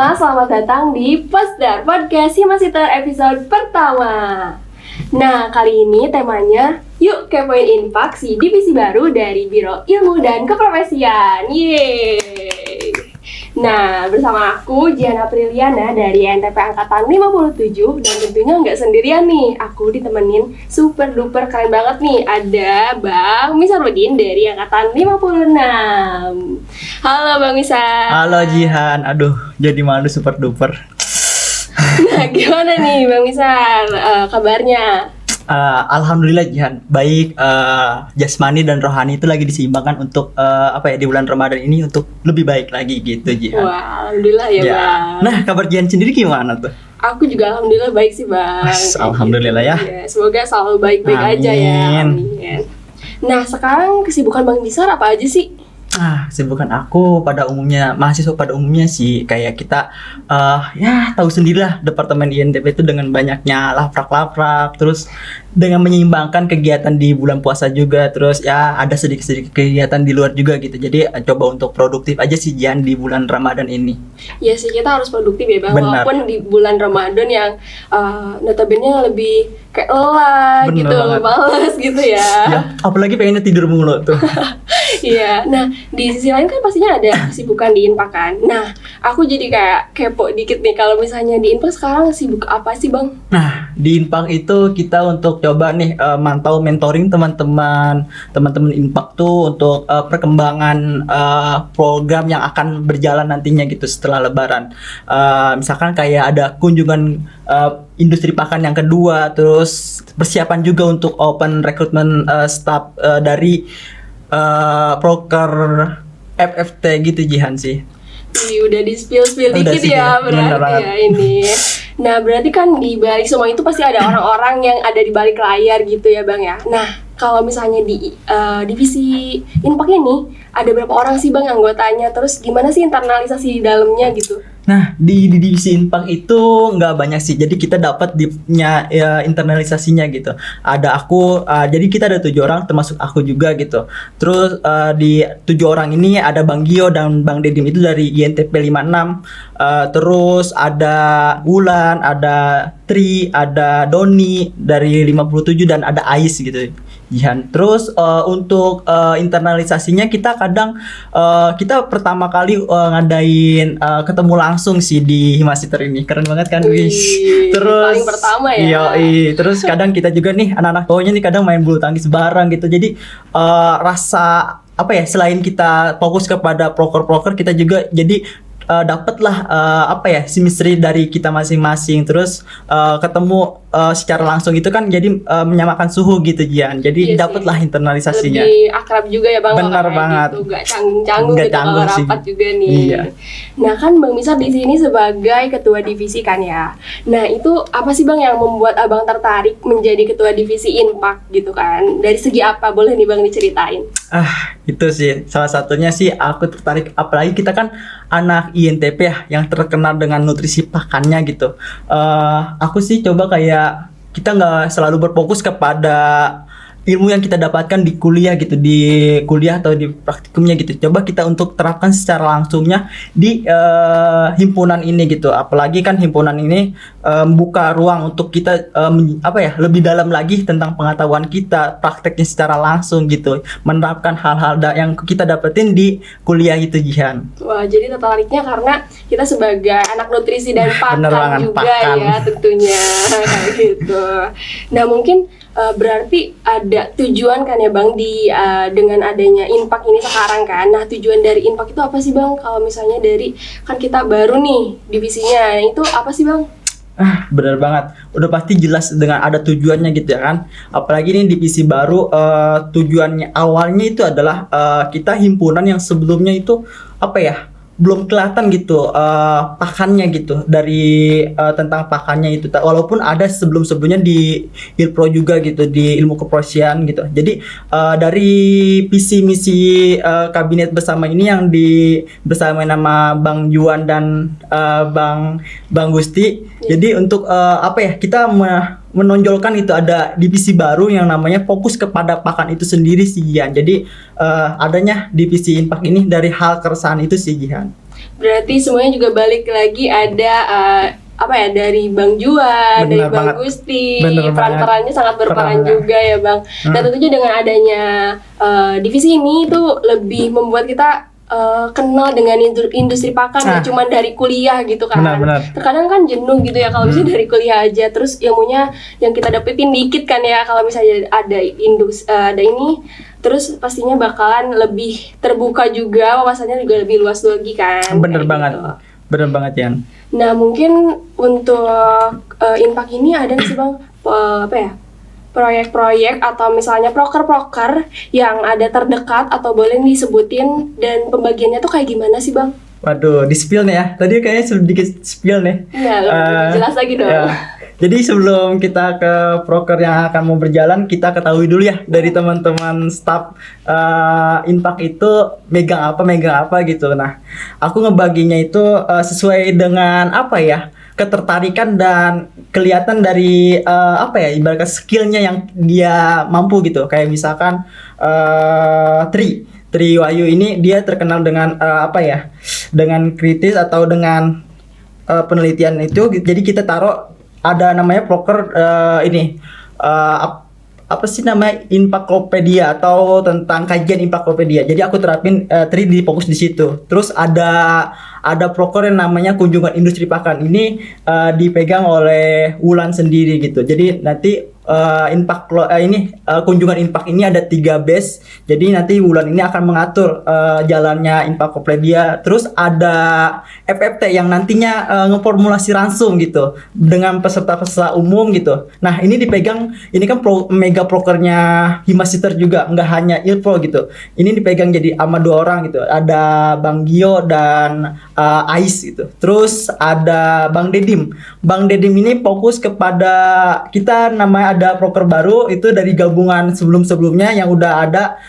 semua, selamat datang di Postdar Podcast Himasiter episode pertama. Nah, kali ini temanya yuk kepoin Inpak, si divisi baru dari Biro Ilmu dan Keprofesian. Yeay. Nah, bersama aku Jihan Apriliana dari NTP Angkatan 57. Dan tentunya nggak sendirian nih, aku ditemenin super duper keren banget nih. Ada Bang Misarudin dari Angkatan 56. Halo Bang Misar. Halo Jihan, aduh jadi malu super duper. Nah, gimana nih Bang Misar kabarnya? Alhamdulillah Jihan, baik. Jasmani dan rohani itu lagi diseimbangkan untuk di bulan Ramadan ini untuk lebih baik lagi gitu Jihan. Wah, alhamdulillah ya Bang. Nah, kabar Jihan sendiri gimana tuh? Aku juga alhamdulillah baik sih Bang. Alhamdulillah ya. Semoga selalu baik-baik aja ya. Amin. Nah, sekarang kesibukan Bang Misar apa aja sih? Kesibukan aku pada umumnya, mahasiswa pada umumnya sih kayak kita ya tahu sendirilah Departemen INTP itu dengan banyaknya laprak-laprak, terus dengan menyeimbangkan kegiatan di bulan puasa juga, terus ya ada sedikit-sedikit kegiatan di luar juga gitu. Jadi coba untuk produktif aja sih Jan di bulan Ramadan ini. Ya sih, kita harus produktif ya Bang. Benar. Walaupun di bulan Ramadan yang notabene lebih kayak lelah Bener gitu, banget. males gitu ya. Ya, apalagi pengennya tidur mulu tuh. Iya, nah di sisi lain kan pastinya ada kesibukan di Inpak kan. Nah, aku jadi kayak kepo dikit nih, kalau misalnya di Inpak sekarang sibuk apa sih Bang? Nah, di Inpak itu kita untuk coba nih mantau mentoring teman-teman Inpak tuh untuk perkembangan program yang akan berjalan nantinya gitu setelah Lebaran. Misalkan kayak ada kunjungan industri pakan yang kedua, terus persiapan juga untuk open recruitment staff dari proker FFT gitu Jihan sih. Udah di spill Udah dikit sih, ya bener berarti banget. ya ini. Nah, berarti kan di balik semua itu pasti ada orang-orang yang ada di balik layar gitu ya Bang ya. Nah, kalau misalnya di divisi Inpak ini ada berapa orang sih Bang anggotanya? Terus gimana sih internalisasi di dalamnya gitu? Nah, di divisi Inpak itu nggak banyak sih. Jadi kita dapat internalisasinya gitu. Ada aku, jadi kita ada 7 orang termasuk aku juga gitu. Terus di 7 orang ini ada Bang Gio dan Bang Dedim itu dari INTP 56. Terus ada Wulan, ada Tri, ada Doni dari 57 dan ada Ais gitu. Jihan. Terus untuk internalisasinya kita kadang kita pertama kali ngadain ketemu langsung sih di Himasiter ini. Keren banget kan, guys. Terus paling pertama ya. Terus kadang kita juga nih anak-anak cowoknya nih kadang main bulu tangkis bareng gitu. Jadi rasa selain kita fokus kepada proker-proker, kita juga jadi dapatlah chemistry dari kita masing-masing. Terus ketemu secara langsung itu kan jadi menyamakan suhu gitu Jian. Jadi Iya dapatlah sih. internalisasinya. Lebih akrab juga ya Bang. Benar kayak banget. Gitu. Gak canggung-canggung Nggak gitu canggung kalau sih. rapat juga nih. Iya. Nah, kan Bang Misar di sini sebagai ketua divisi kan ya. Nah, itu apa sih Bang yang membuat Abang tertarik menjadi ketua divisi Inpak gitu kan? Dari segi apa, boleh nih Bang diceritain? Itu sih salah satunya sih aku tertarik, apalagi kita kan anak INTP ya yang terkenal dengan nutrisi pakannya gitu. Aku sih coba kayak kita nggak selalu berfokus kepada ilmu yang kita dapatkan di kuliah gitu, di kuliah atau di praktikumnya gitu. Coba kita untuk terapkan secara langsungnya di himpunan ini gitu. Apalagi kan himpunan ini membuka ruang untuk kita lebih dalam lagi tentang pengetahuan kita, prakteknya secara langsung gitu, menerapkan hal-hal yang kita dapetin di kuliah itu Jihan. Wah, jadi tertariknya karena kita sebagai anak nutrisi dan Bener pakan banget, juga pakan. ya tentunya kayak gitu. Nah, mungkin berarti ada tujuan kan ya Bang dengan adanya Inpak ini sekarang kan. Nah, tujuan dari Inpak itu apa sih Bang? Kalau misalnya dari kan kita baru nih divisinya, itu apa sih Bang? Bener banget, udah pasti jelas dengan ada tujuannya gitu ya kan. Apalagi ini divisi baru, tujuannya awalnya itu adalah kita himpunan yang sebelumnya itu belum kelihatan gitu pakannya gitu, dari tentang pakannya itu, walaupun ada sebelumnya di Ilpro juga gitu, di ilmu keprofesian gitu. Jadi dari visi misi kabinet bersama ini yang bersama nama Bang Juan dan Bang Gusti. Jadi untuk kita menonjolkan itu ada divisi baru yang namanya fokus kepada pakan itu sendiri sih Jihan. Jadi adanya divisi Inpak ini dari hal keresahan itu sih Jihan. Berarti semuanya juga balik lagi ada apa ya, dari Bang Juan, dari Bener Bang banget. Gusti, Bener peran-perannya sangat berperan Perannya. juga ya Bang. Dan tentunya dengan adanya divisi ini tuh lebih membuat kita kenal dengan industri pakan, Nah. gak cuma dari kuliah gitu kan. Benar-benar. Terkadang kan jenuh gitu ya kalau misalnya dari kuliah aja, terus ilmunya yang kita dapetin dikit kan ya. Kalau misalnya ada ada ini, terus pastinya bakalan lebih terbuka juga, wawasannya juga lebih luas lagi kan. Bener kayak banget. gitu. Bener banget Yan. Nah mungkin untuk Inpak ini ada nggak sih Bang apa ya, proyek-proyek atau misalnya proker-proker yang ada terdekat atau boleh disebutin, dan pembagiannya tuh kayak gimana sih Bang? Waduh, di spill nih ya. Tadi kayaknya sedikit spill nih. Iya, lebih jelas lagi dong. Ya. Jadi sebelum kita ke proker yang akan mau berjalan, kita ketahui dulu ya dari teman-teman staff Inpak itu megang apa gitu. Nah, aku ngebaginya itu sesuai dengan apa ya, ketertarikan dan kelihatan dari apa ya, ibaratnya skillnya yang dia mampu gitu. Kayak misalkan Tri Wahyu ini dia terkenal dengan apa ya, dengan kritis atau dengan penelitian itu. Jadi kita taruh ada namanya proker ini apa sih namanya, Inpakopedia atau tentang kajian Inpakopedia. Jadi aku terapin Tri di fokus di situ. Terus ada proker yang namanya kunjungan industri pakan. Ini dipegang oleh Wulan sendiri gitu. Jadi nanti kunjungan Inpak ini ada 3 base. Jadi nanti Wulan ini akan mengatur jalannya Inpakopedia. Terus ada FFT yang nantinya ngeformulasi langsung gitu dengan peserta-peserta umum gitu. Nah, ini dipegang, ini kan mega prokernya Himasister juga, nggak hanya Ilpro gitu. Ini dipegang jadi sama 2 orang gitu. Ada Bang Gio dan Ais gitu. Terus ada Bang Dedim. Bang Dedim ini fokus kepada, kita namanya ada proker baru itu dari gabungan sebelum-sebelumnya yang udah ada,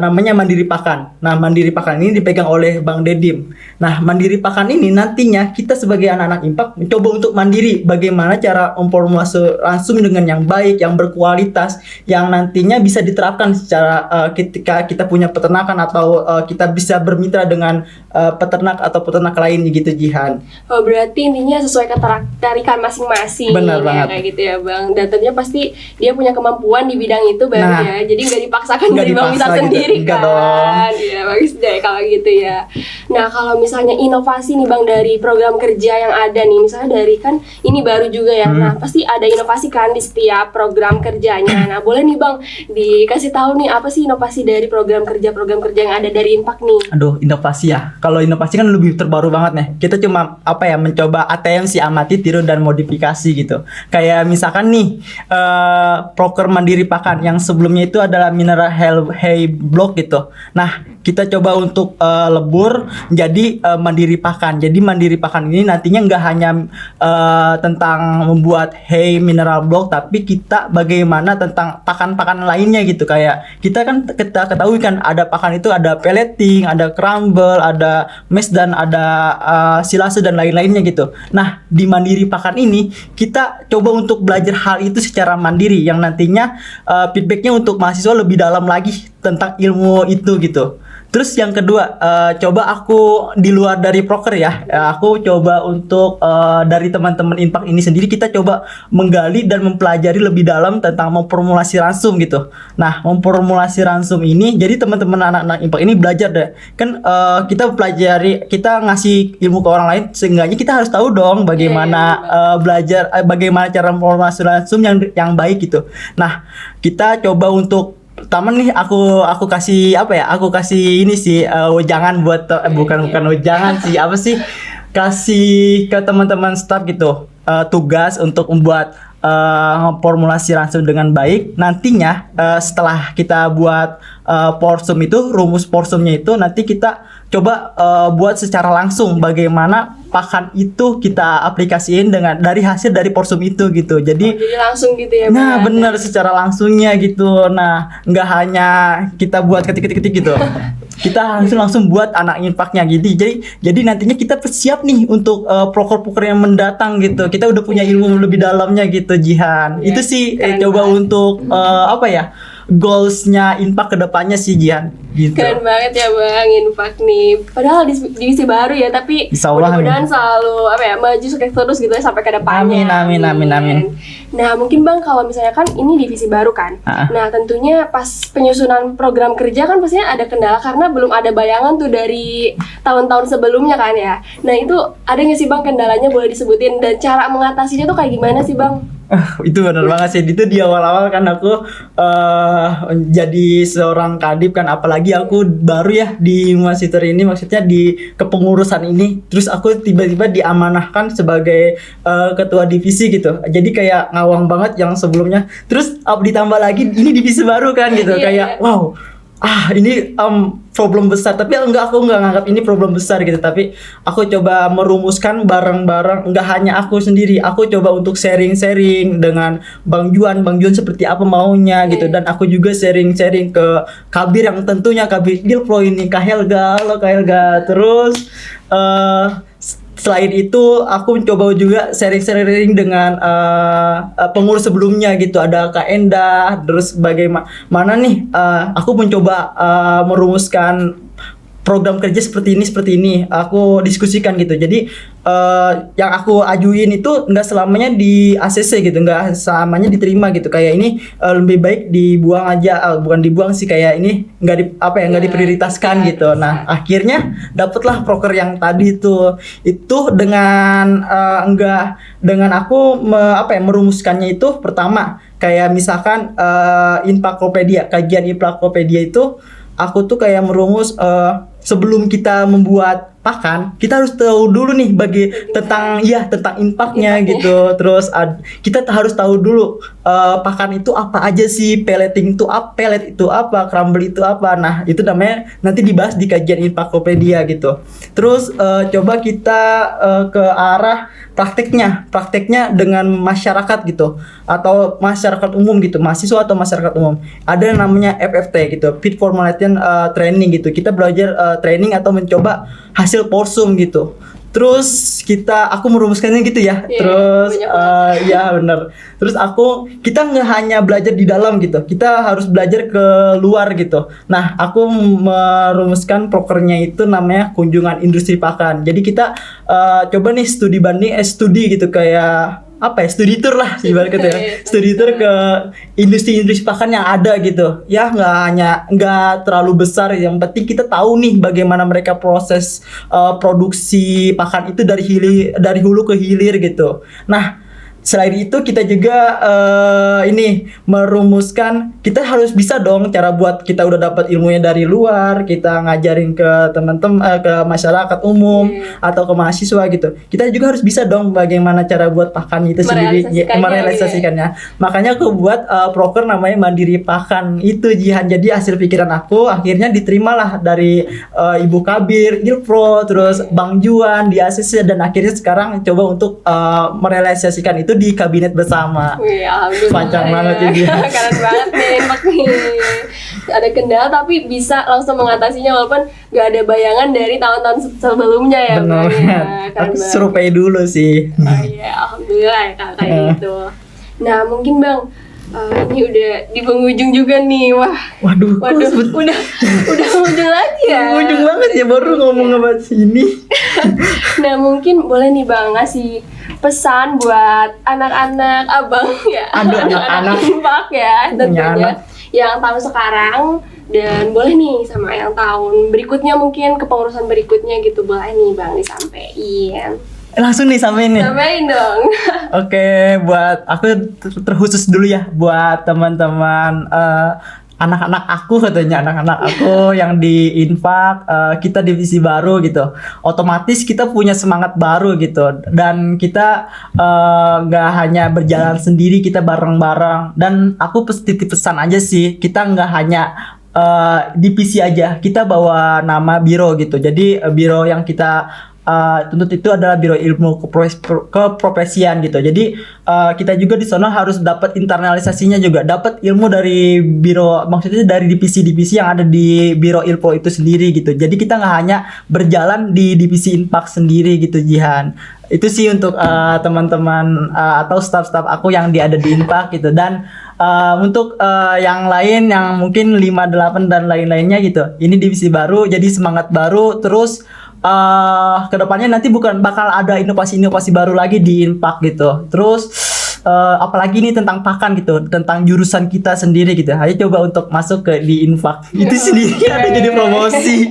namanya Mandiri Pakan. Nah, Mandiri Pakan ini dipegang oleh Bang Dedim. Nah, Mandiri Pakan ini nantinya kita sebagai anak-anak Inpak mencoba untuk mandiri, bagaimana cara memformulasi langsung dengan yang baik, yang berkualitas, yang nantinya bisa diterapkan secara ketika kita punya peternakan atau kita bisa bermitra dengan peternak atau peternak lain gitu, Jihan. Oh, berarti intinya sesuai ketertarikan masing-masing. Benar banget. Kayak gitu ya Bang. Dan tentunya pasti dia punya kemampuan di bidang itu baru Nah, ya. Jadi nggak dipaksakan nggak dari Bang Misal dipaksa gitu. sendiri Enggak kan. dong. Iya, bagus deh kalau gitu ya. Nah, kalau misalnya inovasi nih Bang dari program kerja yang ada nih, misalnya dari kan ini baru juga ya. Nah, pasti ada inovasi kan di setiap program kerjanya. Nah, boleh nih Bang dikasih tahu nih apa sih inovasi dari program kerja yang ada dari Inpak nih? Aduh, inovasi ya. Kalau inovasi kan lebih terbaru banget nih. Kita cuma apa ya, mencoba ATM si amati, tiru dan modifikasi gitu. Kayak misalkan nih proker Mandiri Pakan yang sebelumnya itu adalah mineral hay block gitu. Nah, kita coba untuk lebur jadi Mandiri Pakan. Jadi Mandiri Pakan ini nantinya nggak hanya tentang membuat hay mineral block, tapi kita bagaimana tentang pakan-pakan lainnya gitu. Kayak kita ketahui kan ada pakan itu ada pelleting, ada crumble, ada mesh, dan ada silase dan lain-lainnya gitu. Nah, di Mandiri Pakan ini kita coba untuk belajar hal itu secara mandiri yang nantinya feedbacknya untuk mahasiswa lebih dalam lagi tentang ilmu itu gitu. Terus yang kedua, coba aku di luar dari proker ya, aku coba untuk dari teman-teman Inpak ini sendiri kita coba menggali dan mempelajari lebih dalam tentang memformulasi ransum gitu. Nah, memformulasi ransum ini, jadi teman-teman anak-anak Inpak ini belajar deh. Kan kita pelajari, kita ngasih ilmu ke orang lain, seenggaknya kita harus tahu dong bagaimana belajar, bagaimana cara memformulasi ransum yang baik gitu. Nah, kita coba untuk pertama nih aku kasih apa ya, aku kasih ini sih wejangan buat bukan wejangan sih, apa sih, kasih ke teman-teman staff gitu tugas untuk membuat formulasi langsung dengan baik. Nantinya setelah kita buat porsum itu, rumus porsumnya itu nanti kita coba buat secara langsung bagaimana pakan itu kita aplikasiin dengan dari hasil dari porsum itu gitu. Jadi langsung gitu ya. Nah, benar, secara langsungnya gitu. Nah, nggak hanya kita buat ketik-ketik gitu. Kita langsung buat anak Infaknya gitu. Jadi nantinya kita siap nih untuk proker-proker yang mendatang gitu. Kita udah punya ilmu lebih dalamnya gitu, Jihan. Itu sih coba untuk apa ya? goalsnya Infak kedepannya sih Jihan gitu. Keren banget ya Bang Infak nih. Padahal divisi baru ya, tapi Insya Allah, mudah-mudahan selalu maju sukses terus gitu ya sampai ke depannya. Amin. Nah, mungkin Bang kalau misalnya kan ini divisi baru kan. Nah, tentunya pas penyusunan program kerja kan pastinya ada kendala karena belum ada bayangan tuh dari tahun-tahun sebelumnya kan ya. Nah, itu ada nggak sih Bang kendalanya, boleh disebutin, dan cara mengatasinya tuh kayak gimana sih Bang? Itu benar banget sih. Itu di awal-awal kan aku jadi seorang kadip kan, apalagi aku baru ya di Masiter ini, maksudnya di kepengurusan ini. Terus aku tiba-tiba diamanahkan sebagai ketua divisi gitu. Jadi kayak ngawang banget yang sebelumnya. Terus ditambah lagi ini divisi baru kan gitu. Kayak wow. Ini problem besar, tapi aku nggak nganggap ini problem besar gitu, tapi aku coba merumuskan bareng-bareng, nggak hanya aku sendiri, aku coba untuk sharing-sharing dengan Bang Juan seperti apa maunya gitu, dan aku juga sharing-sharing ke Kabir yang tentunya Kabir Gilpro ini, Kak Helga, halo Kak Helga, terus selain itu aku mencoba juga sharing-sharing dengan pengurus sebelumnya gitu, ada Kak Endah, terus bagaimana nih aku mencoba merumuskan program kerja seperti ini aku diskusikan gitu. Jadi yang aku ajuin itu nggak selamanya di ACC gitu, nggak selamanya diterima gitu. Kayak ini lebih baik dibuang aja, bukan dibuang sih, kayak ini nggak diprioritaskan gitu. Nah akhirnya dapatlah proker yang tadi itu dengan aku merumuskannya itu. Pertama kayak misalkan Infakopedia, kajian Infakopedia itu aku tuh kayak merumus sebelum kita membuat pakan, kita harus tahu dulu nih tentang impaknya gitu. Terus kita harus tahu dulu pakan itu apa aja sih, pellet itu apa, crumble itu apa. Nah, itu namanya nanti dibahas di kajian Infakopedia gitu. Terus coba kita ke arah prakteknya dengan masyarakat gitu, atau masyarakat umum gitu, mahasiswa atau masyarakat umum. Ada yang namanya FFT gitu, Fit Formulation Training gitu. Kita belajar training atau mencoba hasil porsum gitu. Terus aku merumuskannya gitu ya. Terus ya benar. Terus kita nggak hanya belajar di dalam gitu, kita harus belajar ke luar gitu. Nah, aku merumuskan prokernya itu namanya kunjungan industri pakan. Jadi kita coba nih studi gitu, kayak studi tour lah ibaratnya ya. Studi tour ke industri pakan yang ada gitu. Ya nggak terlalu besar, yang penting kita tahu nih bagaimana mereka proses produksi pakan itu dari hulu ke hilir gitu. Nah, selain itu kita juga merumuskan, kita harus bisa dong cara buat kita udah dapat ilmunya dari luar, kita ngajarin ke teman-teman, ke masyarakat umum atau ke mahasiswa gitu. Kita juga harus bisa dong bagaimana cara buat pakan itu sendiri, merealisasikannya. Makanya aku buat proker namanya Mandiri Pakan itu, Jihan. Jadi hasil pikiran aku akhirnya diterimalah dari Ibu Kabir, Gilpro, terus Bang Juan di ACC, dan akhirnya sekarang coba untuk merealisasikan itu di kabinet bersama. Wih, alhamdulillah. Panjang banget ya dia. Keren banget nih Infak nih. Ada kendala tapi bisa langsung mengatasinya walaupun gak ada bayangan dari tahun-tahun sebelumnya ya. Benar. Aku survei dulu sih. Oh iya, alhamdulillah ya Kak, kayak gitu. Nah, mungkin Bang, ini udah di penghujung juga nih. Waduh, udah penghujung lagi ya. Penghujung banget ya, baru ngomong about sini. Nah, mungkin boleh nih Bang ngasih pesan buat anak-anak Abang ya. Aduh, anak-anak Infak ya tentunya yang tahun sekarang, dan boleh nih sama yang tahun berikutnya, mungkin kepengurusan berikutnya gitu, boleh nih Bang disampaikan. Langsung nih Sampein dong. Oke, buat aku terkhusus dulu ya buat teman-teman anak-anak aku yang di Infak, kita divisi baru gitu. Otomatis kita punya semangat baru gitu, dan kita nggak hanya berjalan sendiri, kita bareng-bareng. Dan aku titip pesan aja sih, kita nggak hanya divisi aja, kita bawa nama biro gitu. Jadi biro yang kita tuntut itu adalah Biro Ilmu Keprofesian gitu. Jadi kita juga di sana harus dapat internalisasinya juga, dapat ilmu dari biro, maksudnya dari divisi-divisi yang ada di Biro Ilmu itu sendiri gitu. Jadi kita nggak hanya berjalan di divisi Inpak sendiri gitu, Jihan. Itu sih untuk teman-teman atau staff-staff aku yang ada di Inpak gitu. Dan untuk yang lain yang mungkin 5, 8 dan lain-lainnya gitu, ini divisi baru, jadi semangat baru. Terus kedepannya nanti bukan bakal ada inovasi-inovasi baru lagi di Inpak gitu. Terus apalagi nih tentang pakan gitu, tentang jurusan kita sendiri gitu. Ayo coba untuk masuk ke di Inpak itu sendiri ada jadi promosi.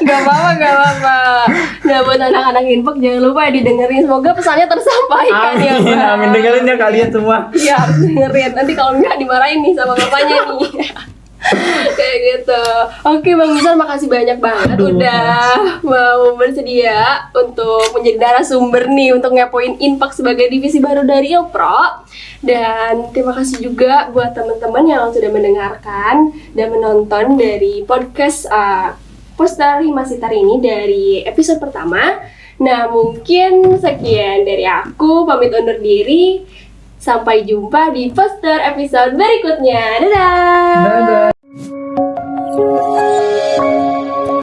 Gak apa-apa. Nah, buat anak-anak Inpak jangan lupa ya didengerin, semoga pesannya tersampaikan. Amin, ya Bang. amin, dengerin ya kalian semua. Iya, harus dengerin. Nanti kalau enggak dimarahin nih sama bapaknya nih. Kayak gitu. Oke Bang Misal, makasih banyak banget udah mau bersedia untuk menjadi narasumber nih untuk ngepoin Inpak sebagai divisi baru dari Ilpro. Dan terima kasih juga buat teman-teman yang sudah mendengarkan dan menonton dari podcast Poster Himasitar ini dari episode pertama. Nah, mungkin sekian dari aku, pamit undur diri. Sampai jumpa di poster episode berikutnya. Dadah. Dadah.